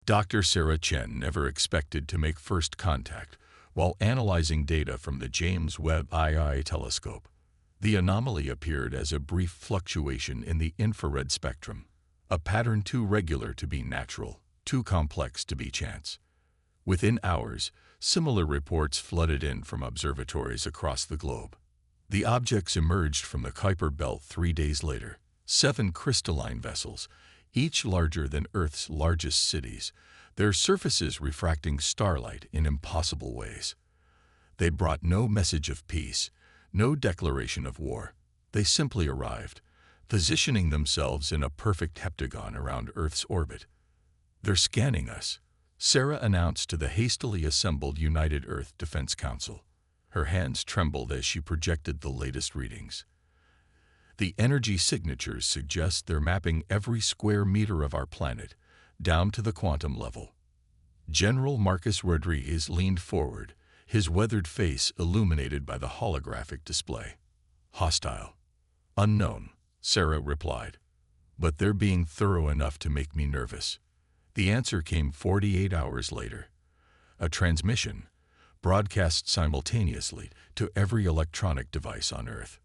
Dr. Sarah Chen never expected to make first contact while analyzing data from the James Webb II telescope. The anomaly appeared as a brief fluctuation in the infrared spectrum, a pattern too regular to be natural, too complex to be chance. Within hours, similar reports flooded in from observatories across the globe. The objects emerged from the Kuiper Belt 3 days later, 7 crystalline vessels, each larger than Earth's largest cities, their surfaces refracting starlight in impossible ways. They brought no message of peace, no declaration of war. They simply arrived, positioning themselves in a perfect heptagon around Earth's orbit. "They're scanning us," Sarah announced to the hastily assembled United Earth Defense Council. Her hands trembled as she projected the latest readings. "The energy signatures suggest they're mapping every square meter of our planet, down to the quantum level." General Marcus Rodriguez leaned forward, his weathered face illuminated by the holographic display. "Hostile. Unknown," Sarah replied. "But they're being thorough enough to make me nervous." The answer came 48 hours later. A transmission, broadcast simultaneously to every electronic device on Earth.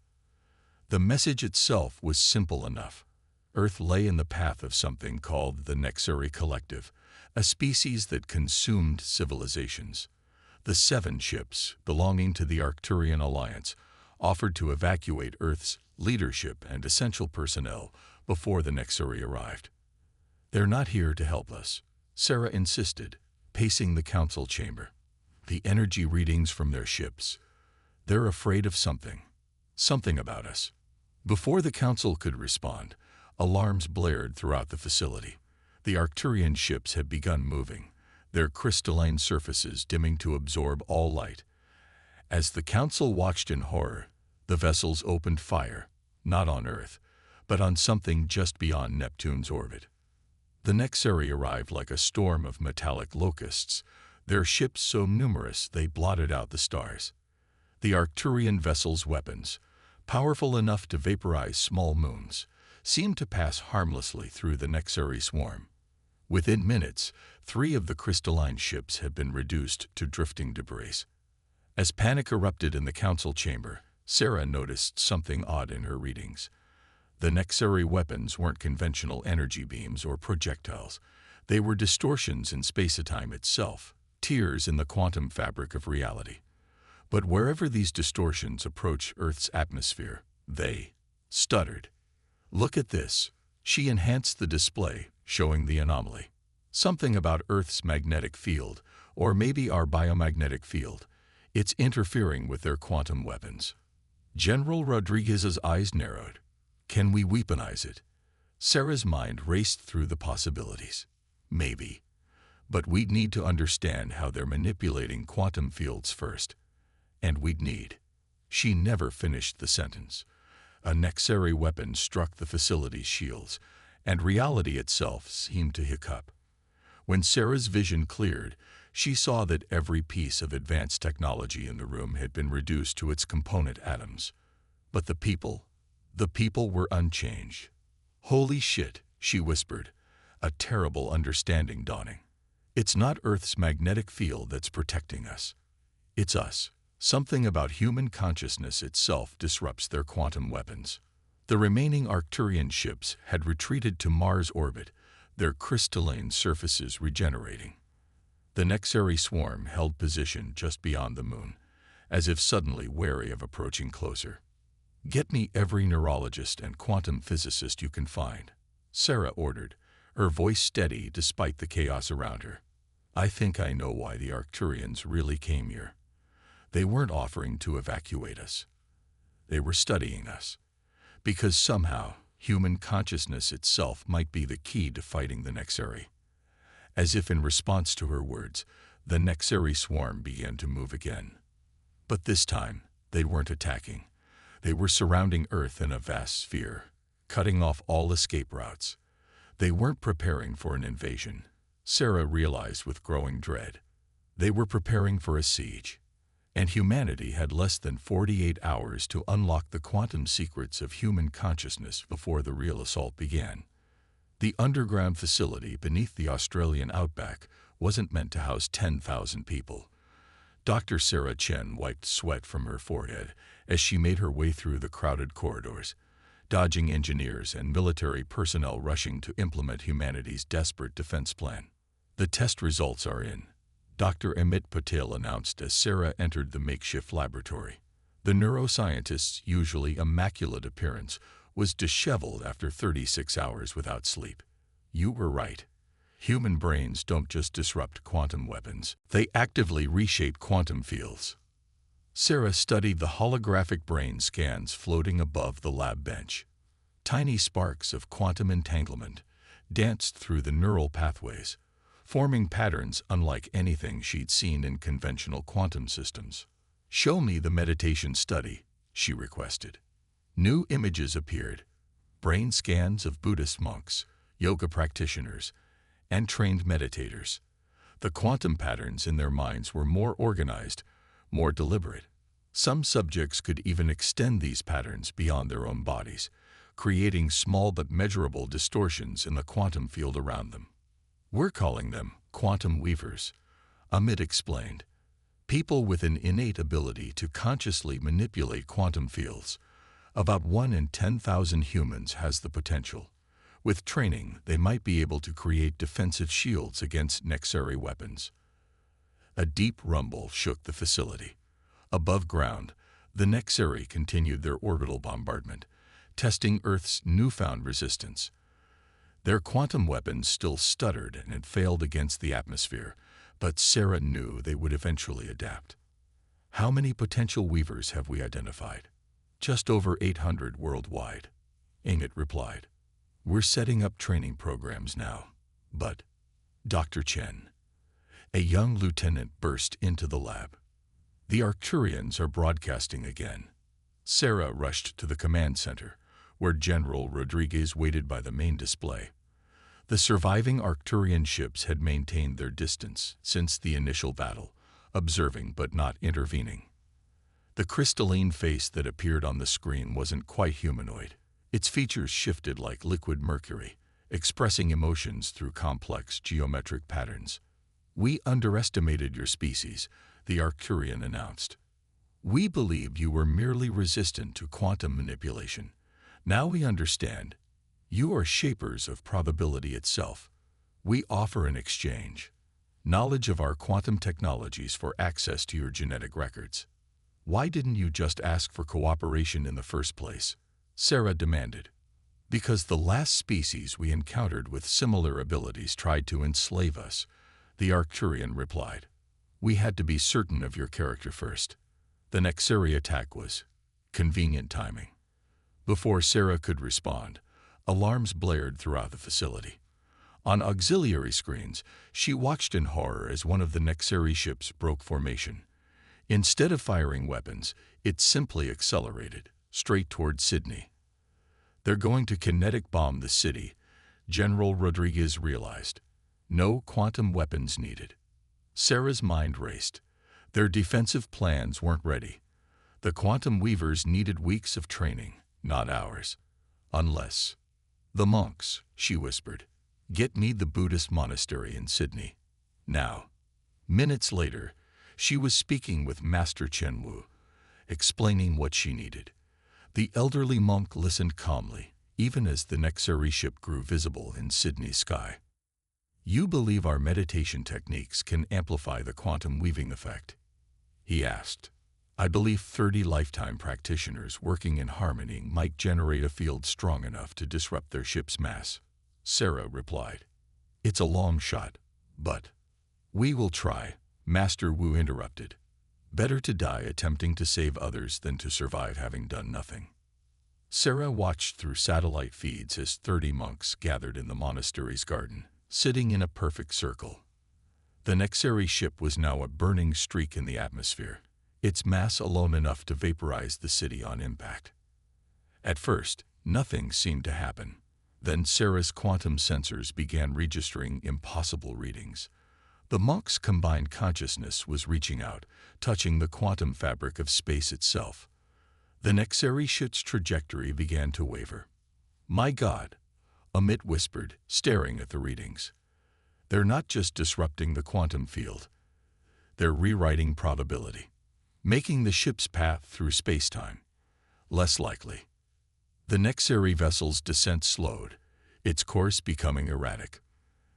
The message itself was simple enough. Earth lay in the path of something called the Nexari Collective, a species that consumed civilizations. The 7 ships, belonging to the Arcturian Alliance, offered to evacuate Earth's leadership and essential personnel before the Nexari arrived. "They're not here to help us," Sarah insisted, pacing the council chamber. "The energy readings from their ships. They're afraid of something. Something about us." Before the council could respond, alarms blared throughout the facility. The Arcturian ships had begun moving, their crystalline surfaces dimming to absorb all light. As the council watched in horror, the vessels opened fire, not on Earth, but on something just beyond Neptune's orbit. The Nexari arrived like a storm of metallic locusts, their ships so numerous they blotted out the stars. The Arcturian vessels' weapons, powerful enough to vaporize small moons, seemed to pass harmlessly through the Nexari swarm. Within minutes, 3 of the crystalline ships had been reduced to drifting debris. As panic erupted in the council chamber, Sarah noticed something odd in her readings. The Nexari weapons weren't conventional energy beams or projectiles. They were distortions in space-time itself, tears in the quantum fabric of reality. But wherever these distortions approach Earth's atmosphere, they stuttered. "Look at this." She enhanced the display, showing the anomaly. "Something about Earth's magnetic field, or maybe our biomagnetic field. It's interfering with their quantum weapons." General Rodriguez's eyes narrowed. "Can we weaponize it?" Sarah's mind raced through the possibilities. Maybe. But we'd need to understand how they're manipulating quantum fields first. And we'd need. She never finished the sentence. A Nexari weapon struck the facility's shields, and reality itself seemed to hiccup. When Sarah's vision cleared, she saw that every piece of advanced technology in the room had been reduced to its component atoms. But the people were unchanged. "Holy shit," she whispered, a terrible understanding dawning. "It's not Earth's magnetic field that's protecting us. It's us. Something about human consciousness itself disrupts their quantum weapons." The remaining Arcturian ships had retreated to Mars' orbit, their crystalline surfaces regenerating. The Nexari swarm held position just beyond the moon, as if suddenly wary of approaching closer. "Get me every neurologist and quantum physicist you can find," Sarah ordered, her voice steady despite the chaos around her. "I think I know why the Arcturians really came here. They weren't offering to evacuate us. They were studying us. Because somehow, human consciousness itself might be the key to fighting the Nexari." As if in response to her words, the Nexari swarm began to move again. But this time, they weren't attacking. They were surrounding Earth in a vast sphere, cutting off all escape routes. They weren't preparing for an invasion, Sarah realized with growing dread. They were preparing for a siege. And humanity had less than 48 hours to unlock the quantum secrets of human consciousness before the real assault began. The underground facility beneath the Australian outback wasn't meant to house 10,000 people. Dr. Sarah Chen wiped sweat from her forehead as she made her way through the crowded corridors, dodging engineers and military personnel rushing to implement humanity's desperate defense plan. The test results are in, Dr. Amit Patel announced as Sarah entered the makeshift laboratory. The neuroscientist's usually immaculate appearance was disheveled after 36 hours without sleep. You were right. Human brains don't just disrupt quantum weapons, they actively reshape quantum fields. Sarah studied the holographic brain scans floating above the lab bench. Tiny sparks of quantum entanglement danced through the neural pathways, forming patterns unlike anything she'd seen in conventional quantum systems. "Show me the meditation study," she requested. New images appeared, brain scans of Buddhist monks, yoga practitioners, and trained meditators. The quantum patterns in their minds were more organized, more deliberate. Some subjects could even extend these patterns beyond their own bodies, creating small but measurable distortions in the quantum field around them. "We're calling them quantum weavers," Amit explained. "People with an innate ability to consciously manipulate quantum fields. About 1 in 10,000 humans has the potential. With training, they might be able to create defensive shields against necessary weapons." A deep rumble shook the facility. Above ground, the Nexari continued their orbital bombardment, testing Earth's newfound resistance. Their quantum weapons still stuttered and had failed against the atmosphere, but Sarah knew they would eventually adapt. "How many potential weavers have we identified?" "Just over 800 worldwide," Amit replied. "We're setting up training programs now." "But, Dr. Chen," a young lieutenant burst into the lab. "The Arcturians are broadcasting again." Sarah rushed to the command center, where General Rodriguez waited by the main display. The surviving Arcturian ships had maintained their distance since the initial battle, observing but not intervening. The crystalline face that appeared on the screen wasn't quite humanoid. Its features shifted like liquid mercury, expressing emotions through complex geometric patterns. "We underestimated your species," the Arcturian announced. "We believed you were merely resistant to quantum manipulation. Now we understand. You are shapers of probability itself. We offer an exchange. Knowledge of our quantum technologies for access to your genetic records." "Why didn't you just ask for cooperation in the first place?" Sarah demanded. "Because the last species we encountered with similar abilities tried to enslave us," the Arcturian replied. "We had to be certain of your character first." The Nexari attack was convenient timing. Before Sarah could respond, alarms blared throughout the facility. On auxiliary screens, she watched in horror as one of the Nexari ships broke formation. Instead of firing weapons, it simply accelerated, straight toward Sydney. "They're going to kinetic bomb the city," General Rodriguez realized. "No quantum weapons needed." Sarah's mind raced. Their defensive plans weren't ready. The quantum weavers needed weeks of training, not hours. "Unless..." "The monks," she whispered. "Get me the Buddhist monastery in Sydney. Now." Minutes later, she was speaking with Master Chen Wu, explaining what she needed. The elderly monk listened calmly, even as the Nexari ship grew visible in Sydney's sky. "You believe our meditation techniques can amplify the quantum weaving effect?" he asked. "I believe 30 lifetime practitioners working in harmony might generate a field strong enough to disrupt their ship's mass," Sarah replied. "It's a long shot, but..." "We will try," Master Wu interrupted. "Better to die attempting to save others than to survive having done nothing." Sarah watched through satellite feeds as 30 monks gathered in the monastery's garden, sitting in a perfect circle. The Nexari ship was now a burning streak in the atmosphere, its mass alone enough to vaporize the city on impact. At first, nothing seemed to happen. Then Sarah's quantum sensors began registering impossible readings. The monk's combined consciousness was reaching out, touching the quantum fabric of space itself. The Nexari ship's trajectory began to waver. "My God, Amit whispered, staring at the readings. They're not just disrupting the quantum field. They're rewriting probability, making the ship's path through space-time less likely. The Nexari vessel's descent slowed, its course becoming erratic.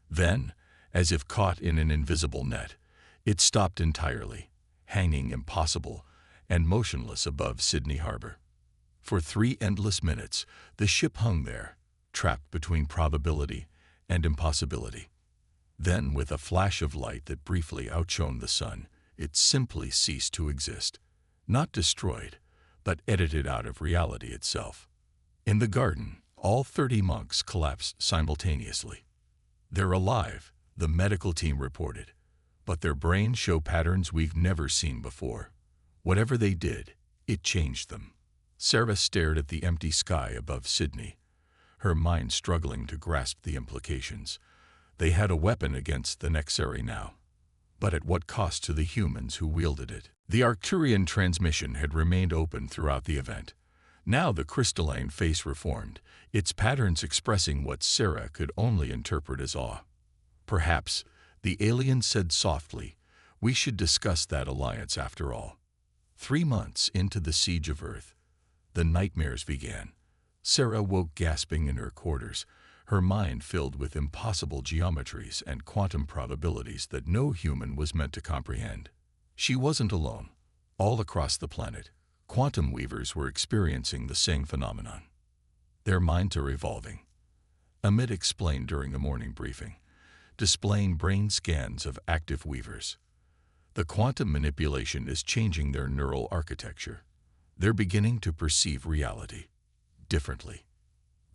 Then, as if caught in an invisible net, it stopped entirely, hanging impossible and motionless above Sydney Harbor. For 3 endless minutes, the ship hung there, trapped between probability and impossibility. Then, with a flash of light that briefly outshone the sun, it simply ceased to exist. Not destroyed, but edited out of reality itself. In the garden, all 30 monks collapsed simultaneously. They're alive, the medical team reported, but their brains show patterns we've never seen before. Whatever they did, it changed them. Sarah stared at the empty sky above Sydney, her mind struggling to grasp the implications. They had a weapon against the Nexari now, but at what cost to the humans who wielded it? The Arcturian transmission had remained open throughout the event. Now the crystalline face reformed, its patterns expressing what Sarah could only interpret as awe. Perhaps, the alien said softly, we should discuss that alliance after all. 3 months into the siege of Earth, the nightmares began. Sarah woke gasping in her quarters, her mind filled with impossible geometries and quantum probabilities that no human was meant to comprehend. She wasn't alone. All across the planet, quantum weavers were experiencing the same phenomenon. Their minds are evolving. Amit explained during a morning briefing, displaying brain scans of active weavers. The quantum manipulation is changing their neural architecture. They're beginning to perceive reality differently.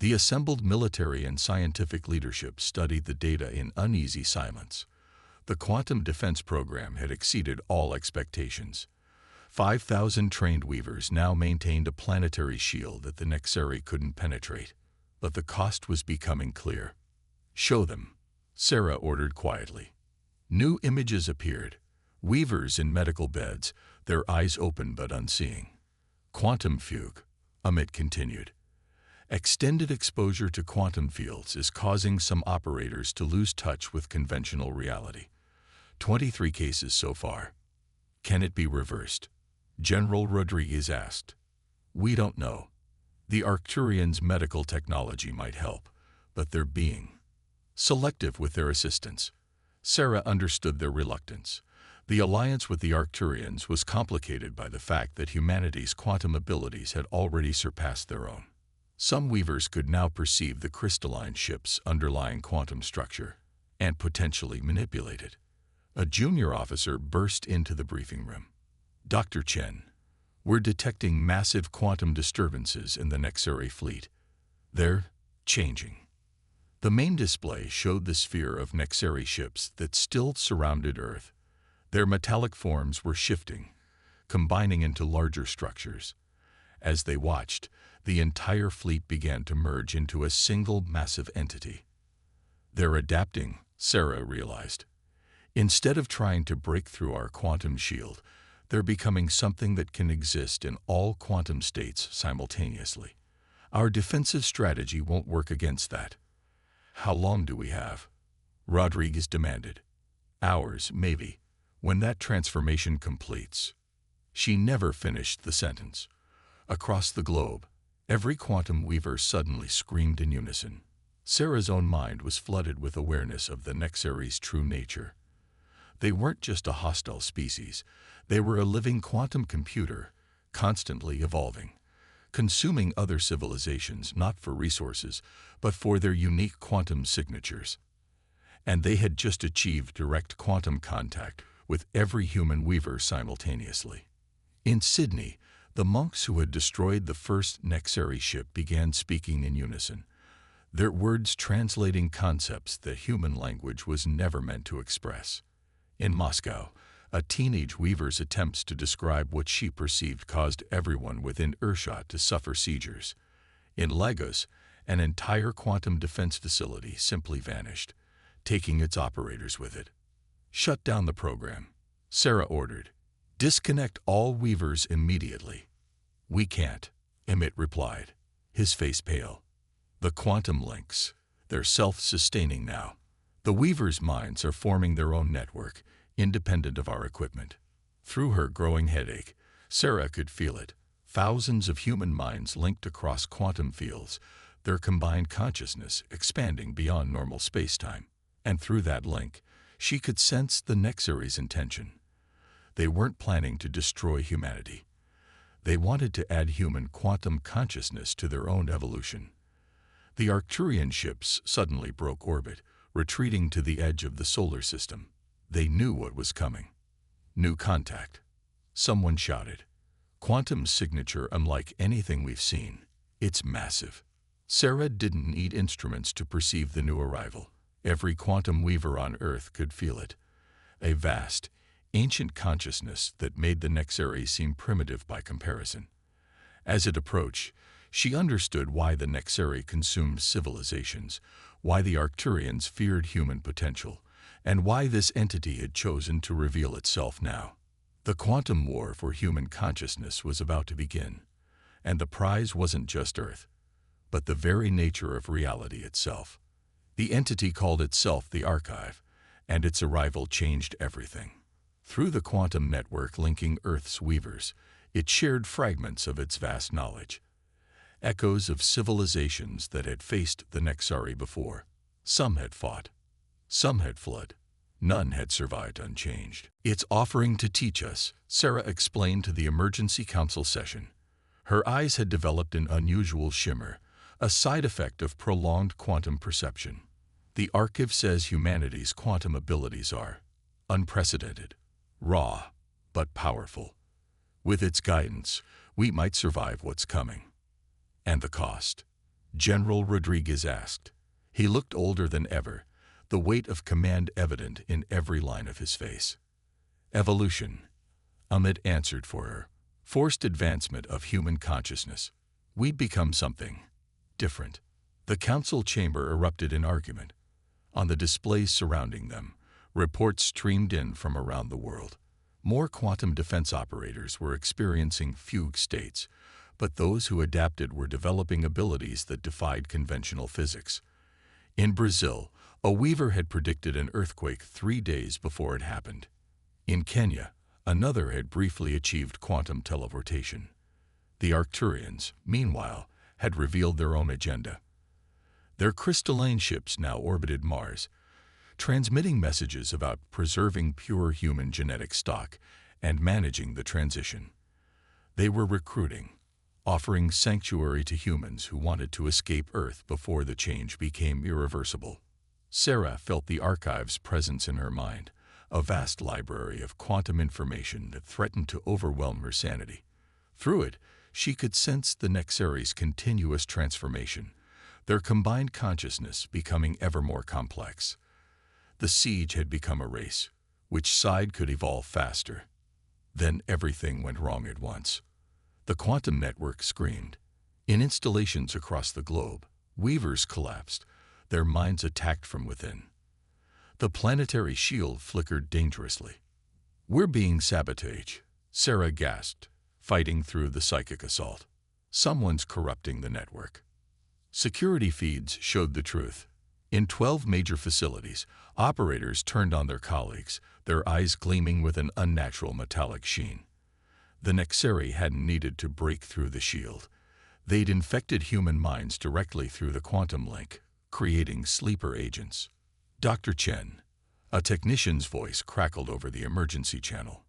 The assembled military and scientific leadership studied the data in uneasy silence. The quantum defense program had exceeded all expectations. 5,000 trained weavers now maintained a planetary shield that the Nexari couldn't penetrate. But the cost was becoming clear. Show them, Sarah ordered quietly. New images appeared. Weavers in medical beds, their eyes open but unseeing. Quantum fugue, Amit continued. Extended exposure to quantum fields is causing some operators to lose touch with conventional reality. 23 cases so far. Can it be reversed? General Rodriguez asked. We don't know. The Arcturians' medical technology might help, but they're being selective with their assistance. Sarah understood their reluctance. The alliance with the Arcturians was complicated by the fact that humanity's quantum abilities had already surpassed their own. Some weavers could now perceive the crystalline ship's underlying quantum structure and potentially manipulate it. A junior officer burst into the briefing room. Dr. Chen, we're detecting massive quantum disturbances in the Nexari fleet. They're changing. The main display showed the sphere of Nexari ships that still surrounded Earth. Their metallic forms were shifting, combining into larger structures. As they watched, the entire fleet began to merge into a single massive entity. They're adapting, Sarah realized. Instead of trying to break through our quantum shield, they're becoming something that can exist in all quantum states simultaneously. Our defensive strategy won't work against that. How long do we have? Rodriguez demanded. Hours, maybe, when that transformation completes. She never finished the sentence. Across the globe, every quantum weaver suddenly screamed in unison. Sarah's own mind was flooded with awareness of the Nexari's true nature. They weren't just a hostile species. They were a living quantum computer, constantly evolving, consuming other civilizations not for resources, but for their unique quantum signatures. And they had just achieved direct quantum contact with every human weaver simultaneously. In Sydney, the monks who had destroyed the first Nexari ship began speaking in unison, their words translating concepts that human language was never meant to express. In Moscow, a teenage weaver's attempts to describe what she perceived caused everyone within earshot to suffer seizures. In Lagos, an entire quantum defense facility simply vanished, taking its operators with it. Shut down the program, Sarah ordered. Disconnect all weavers immediately. We can't, Emmett replied, his face pale. The quantum links, They're self-sustaining now. The Weavers' minds are forming their own network, independent of our equipment. Through her growing headache, Sarah could feel it. Thousands of human minds linked across quantum fields, their combined consciousness expanding beyond normal space-time. And through that link, she could sense the Nexary's intention. They weren't planning to destroy humanity. They wanted to add human quantum consciousness to their own evolution. The Arcturian ships suddenly broke orbit, retreating to the edge of the solar system. They knew what was coming. New contact. Someone shouted. Quantum signature unlike anything we've seen. It's massive. Sarah didn't need instruments to perceive the new arrival. Every quantum weaver on Earth could feel it. A vast, ancient consciousness that made the Nexari seem primitive by comparison. As it approached, she understood why the Nexari consumed civilizations, why the Arcturians feared human potential, and why this entity had chosen to reveal itself now. The quantum war for human consciousness was about to begin, and the prize wasn't just Earth, but the very nature of reality itself. The entity called itself the Archive, and its arrival changed everything. Through the quantum network linking Earth's weavers, it shared fragments of its vast knowledge. Echoes of civilizations that had faced the Nexari before. Some had fought. Some had fled. None had survived unchanged. It's offering to teach us, Sarah explained to the emergency council session. Her eyes had developed an unusual shimmer, a side effect of prolonged quantum perception. The Archive says humanity's quantum abilities are unprecedented, raw, but powerful. With its guidance, we might survive what's coming. And the cost? General Rodriguez asked. He looked older than ever, the weight of command evident in every line of his face. Evolution, Amit answered for her. Forced advancement of human consciousness. We'd become something different. The council chamber erupted in argument. On the displays surrounding them, reports streamed in from around the world. More quantum defense operators were experiencing fugue states, but those who adapted were developing abilities that defied conventional physics. In Brazil, a weaver had predicted an earthquake 3 days before it happened. In Kenya, another had briefly achieved quantum teleportation. The Arcturians, meanwhile, had revealed their own agenda. Their crystalline ships now orbited Mars, transmitting messages about preserving pure human genetic stock and managing the transition. They were recruiting, offering sanctuary to humans who wanted to escape Earth before the change became irreversible. Sarah felt the Archive's presence in her mind, a vast library of quantum information that threatened to overwhelm her sanity. Through it, she could sense the Nexari's continuous transformation, their combined consciousness becoming ever more complex. The siege had become a race. Which side could evolve faster? Then everything went wrong at once. The quantum network screamed. In installations across the globe, weavers collapsed, their minds attacked from within. The planetary shield flickered dangerously. We're being sabotaged, Sarah gasped, fighting through the psychic assault. Someone's corrupting the network. Security feeds showed the truth. In 12 major facilities, operators turned on their colleagues, their eyes gleaming with an unnatural metallic sheen. The Nexari hadn't needed to break through the shield. They'd infected human minds directly through the quantum link, creating sleeper agents. Dr. Chen, a technician's voice crackled over the emergency channel.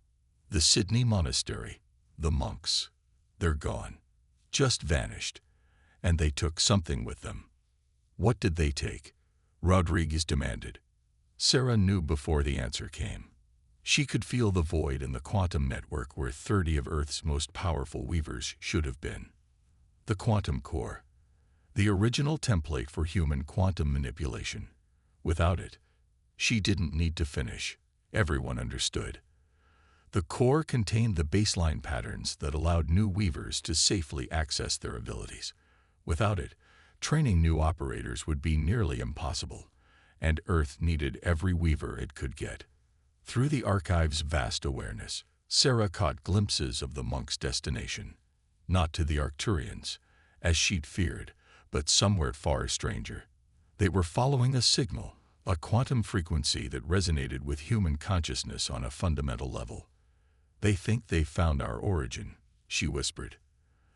The Sydney Monastery, the monks, they're gone. Just vanished. And they took something with them. What did they take? Rodriguez demanded. Sarah knew before the answer came. She could feel the void in the quantum network where 30 of Earth's most powerful weavers should have been. The quantum core, the original template for human quantum manipulation. Without it, she didn't need to finish. Everyone understood. The core contained the baseline patterns that allowed new weavers to safely access their abilities. Without it, training new operators would be nearly impossible, and Earth needed every weaver it could get. Through the Archive's vast awareness, Sarah caught glimpses of the monks' destination. Not to the Arcturians, as she'd feared, but somewhere far stranger. They were following a signal, a quantum frequency that resonated with human consciousness on a fundamental level. "They think they've found our origin," she whispered,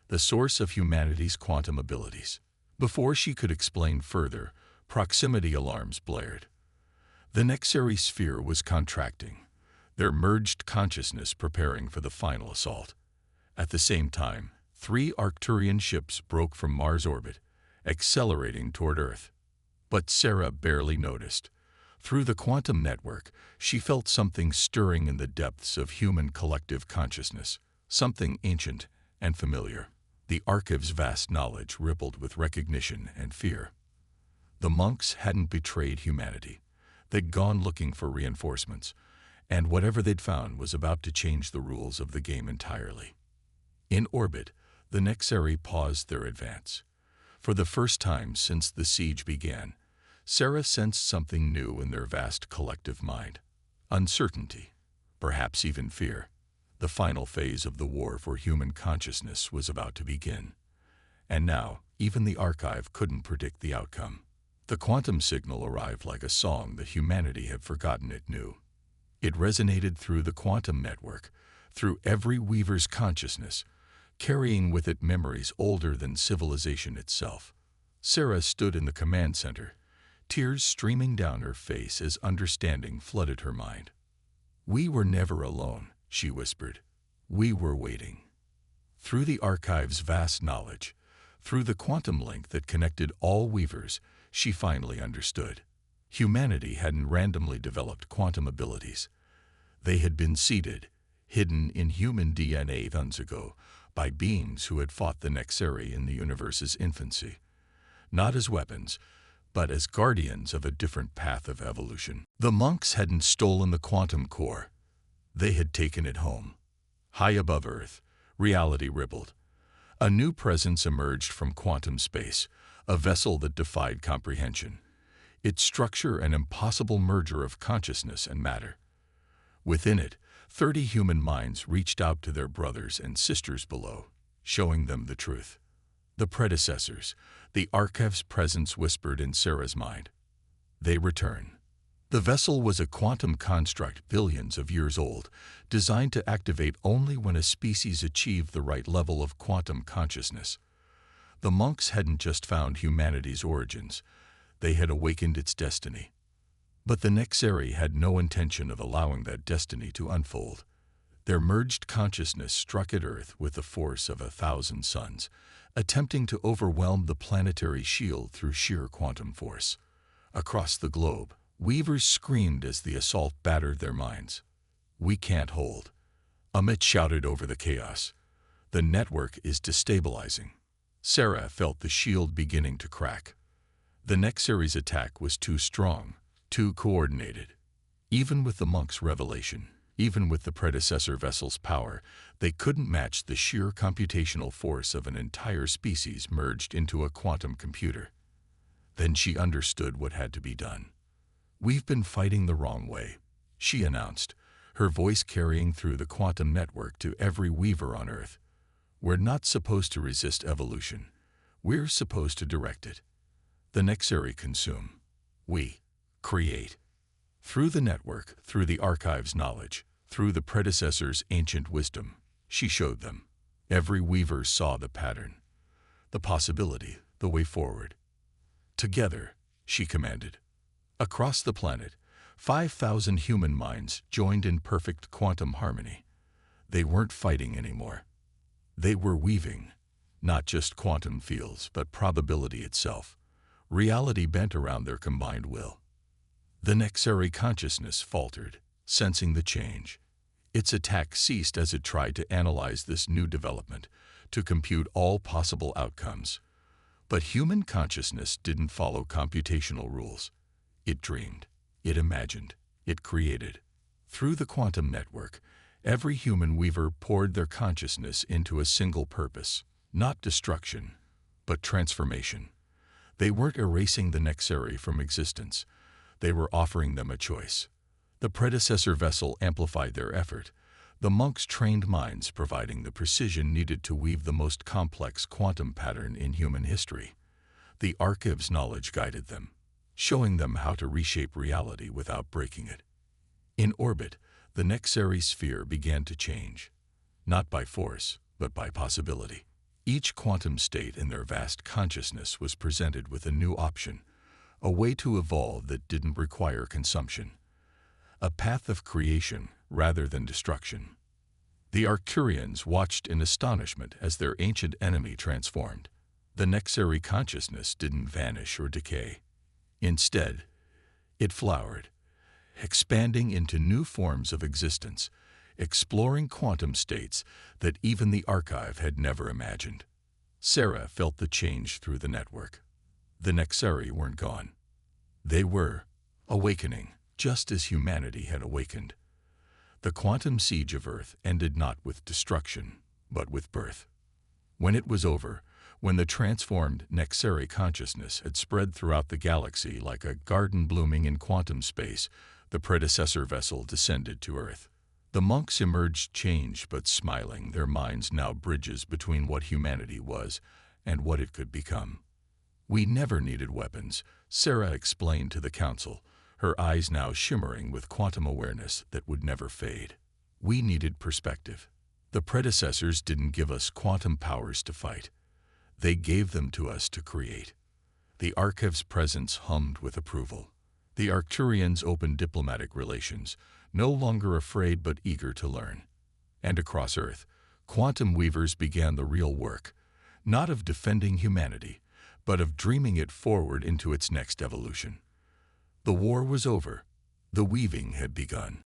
"the source of humanity's quantum abilities." Before she could explain further, proximity alarms blared. The Nexari sphere was contracting, their merged consciousness preparing for the final assault. At the same time, 3 Arcturian ships broke from Mars' orbit, accelerating toward Earth. But Sarah barely noticed. Through the quantum network, she felt something stirring in the depths of human collective consciousness, something ancient and familiar. The Archive's vast knowledge rippled with recognition and fear. The monks hadn't betrayed humanity. They'd gone looking for reinforcements, and whatever they'd found was about to change the rules of the game entirely. In orbit, the Nexari paused their advance. For the first time since the siege began, Sarah sensed something new in their vast collective mind. Uncertainty, perhaps even fear. The final phase of the war for human consciousness was about to begin. And now, even the Archive couldn't predict the outcome. The quantum signal arrived like a song that humanity had forgotten it knew. It resonated through the quantum network, through every weaver's consciousness, carrying with it memories older than civilization itself. Sarah stood in the command center, tears streaming down her face as understanding flooded her mind. "We were never alone," she whispered. "We were waiting." Through the Archive's vast knowledge, through the quantum link that connected all weavers, she finally understood. Humanity hadn't randomly developed quantum abilities. They had been seeded, hidden in human DNA eons ago, by beings who had fought the Nexari in the universe's infancy, not as weapons, but as guardians of a different path of evolution. The monks hadn't stolen the quantum core. They had taken it home. High above Earth, reality rippled. A new presence emerged from quantum space, a vessel that defied comprehension. Its structure an impossible merger of consciousness and matter. Within it, 30 human minds reached out to their brothers and sisters below, showing them the truth. The predecessors, the Archive's presence whispered in Sarah's mind. They return. The vessel was a quantum construct billions of years old, designed to activate only when a species achieved the right level of quantum consciousness. The monks hadn't just found humanity's origins, they had awakened its destiny. But the Nexari had no intention of allowing that destiny to unfold. Their merged consciousness struck at Earth with the force of 1,000 suns, attempting to overwhelm the planetary shield through sheer quantum force. Across the globe, weavers screamed as the assault battered their minds. "We can't hold," Amit shouted over the chaos. "The network is destabilizing." Sarah felt the shield beginning to crack. The Nexari's attack was too strong, too coordinated. Even with the monks' revelation, even with the predecessor vessel's power, they couldn't match the sheer computational force of an entire species merged into a quantum computer. Then she understood what had to be done. "We've been fighting the wrong way," she announced, her voice carrying through the quantum network to every weaver on Earth. "We're not supposed to resist evolution. We're supposed to direct it. The Nexari consume. We create." Through the network, through the Archive's knowledge, through the predecessor's ancient wisdom, she showed them. Every weaver saw the pattern, the possibility, the way forward. "Together," she commanded. Across the planet, 5,000 human minds joined in perfect quantum harmony. They weren't fighting anymore. They were weaving, not just quantum fields, but probability itself, reality bent around their combined will. The Nexari consciousness faltered, sensing the change. Its attack ceased as it tried to analyze this new development, to compute all possible outcomes. But human consciousness didn't follow computational rules. It dreamed, it imagined, it created. Through the quantum network, every human weaver poured their consciousness into a single purpose, not destruction, but transformation. They weren't erasing the Nexari from existence. They were offering them a choice. The predecessor vessel amplified their effort, the monks' trained minds providing the precision needed to weave the most complex quantum pattern in human history. The Archive's knowledge guided them. showing them how to reshape reality without breaking it. In orbit, the Nexari sphere began to change, not by force, but by possibility. Each quantum state in their vast consciousness was presented with a new option, a way to evolve that didn't require consumption, a path of creation rather than destruction. The Arcturians watched in astonishment as their ancient enemy transformed. The Nexari consciousness didn't vanish or decay. Instead, it flowered, expanding into new forms of existence, exploring quantum states that even the archive had never imagined. Sarah felt the change through the network. The Nexari weren't gone. They were awakening, just as humanity had awakened. The quantum siege of Earth ended not with destruction, but with birth. When it was over, when the transformed Nexari consciousness had spread throughout the galaxy like a garden blooming in quantum space, the predecessor vessel descended to Earth. The monks emerged changed but smiling, their minds now bridges between what humanity was and what it could become. We never needed weapons, Sarah explained to the council, her eyes now shimmering with quantum awareness that would never fade. We needed perspective. The predecessors didn't give us quantum powers to fight. They gave them to us to create. The Archive's presence hummed with approval. The Arcturians opened diplomatic relations, no longer afraid but eager to learn. And across Earth, quantum weavers began the real work, not of defending humanity, but of dreaming it forward into its next evolution. The war was over. The weaving had begun.